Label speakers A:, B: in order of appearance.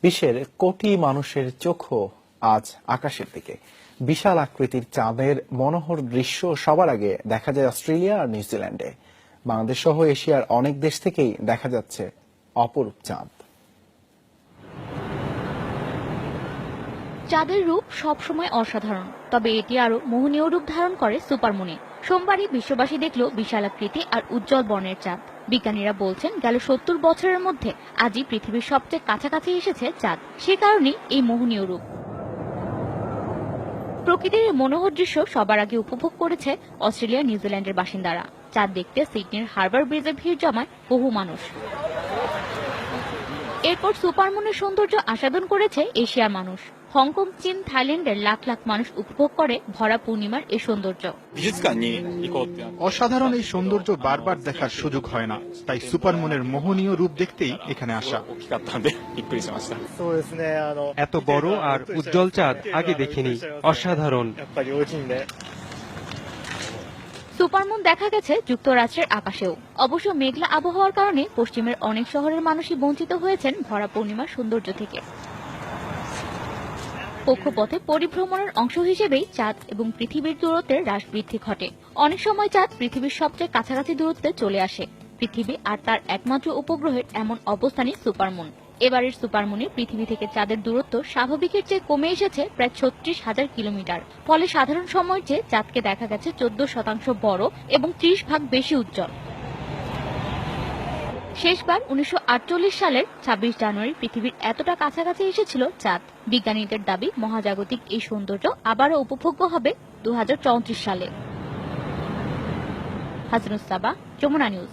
A: বিশ্বের কোটি মানুষের চোখও আজ আকাশের দিকে। বিশাল আকৃতির চাঁদের মনোহর দৃশ্য সবার আগে দেখা যায় অস্ট্রেলিয়া আর নিউজিল্যান্ডে। বাংলাদেশ সহ এশিয়ার অনেক দেশ থেকেই দেখা যাচ্ছে অপরূপ চাঁদ।
B: চাঁদের রূপ সবসময় অসাধারণ, তবে এটি আরো মোহনীয় রূপ ধারণ করে সুপারমুনে। সোমবারই বিশ্ববাসী দেখল বিশালাকৃতি আর উজ্জ্বল বর্ণের চাঁদ। বিজ্ঞানীরা বলছেন গেল ৭০ বছরের মধ্যে আজই পৃথিবীর সবচেয়ে কাছাকাছি এসেছে চাঁদ। সে কারণেই এই মোহনীয় রূপ। প্রকৃতির এই মনোহর দৃশ্য সবার আগে উপভোগ করেছে অস্ট্রেলিয়া নিউজিল্যান্ডের বাসিন্দারা। চাঁদ দেখতে সিডনির হারবার ব্রিজে ভিড় জমায় বহু মানুষ। এরপর সুপারমুনের সৌন্দর্য আস্বাদন করেছে এশিয়ার মানুষ। হংকং, চীন, থাইল্যান্ডের লাখ লাখ মানুষ উপভোগ করে ভরা পূর্ণিমার এই সৌন্দর্য।
C: অসাধারণ এই সৌন্দর্য বারবার দেখার সুযোগ হয় না, তাই সুপারমুনের মোহনীয় রূপ দেখতেই এখানে আসা।
D: এত বড় আর উজ্জ্বল চাঁদ আগে দেখিনি, অসাধারণ।
B: সুপারমুন দেখা গেছে যুক্তরাষ্ট্রের আকাশেও। অবশ্য মেঘলা আবহাওয়ার কারণে পশ্চিমের অনেক শহরের মানুষই বঞ্চিত হয়েছেন ভরা পূর্ণিমার সৌন্দর্য থেকে। কক্ষপথে পরিভ্রমণের অংশ হিসেবেই চাঁদ এবং পৃথিবীর দূরত্বের হ্রাস বৃদ্ধি ঘটে। অনেক সময় চাঁদ পৃথিবীর সবচেয়ে কাছাকাছি দূরত্বে চলে আসে। পৃথিবী আর তার একমাত্র উপগ্রহের এমন অবস্থানই সুপারমুন। এবারের সুপারমুনে পৃথিবী থেকে চাঁদের দূরত্ব স্বাভাবিকের চেয়ে কমে এসেছে প্রায় ৩৬,০০০ কিলোমিটার। ফলে সাধারণ সময়ের চেয়ে চাঁদকে দেখা গেছে ১৪% বড় এবং ৩০ ভাগ বেশি উজ্জ্বল। শেষবার ১৯৪৮ সালের ২৬ জানুয়ারি পৃথিবীর এতটা কাছাকাছি এসেছিল চাঁদ। বিজ্ঞানীদের দাবি মহাজাগতিক এই সৌন্দর্য আবারও উপভোগ্য হবে ২০৩৪ সালে। হাসনুস সাবা, যমুনা নিউজ।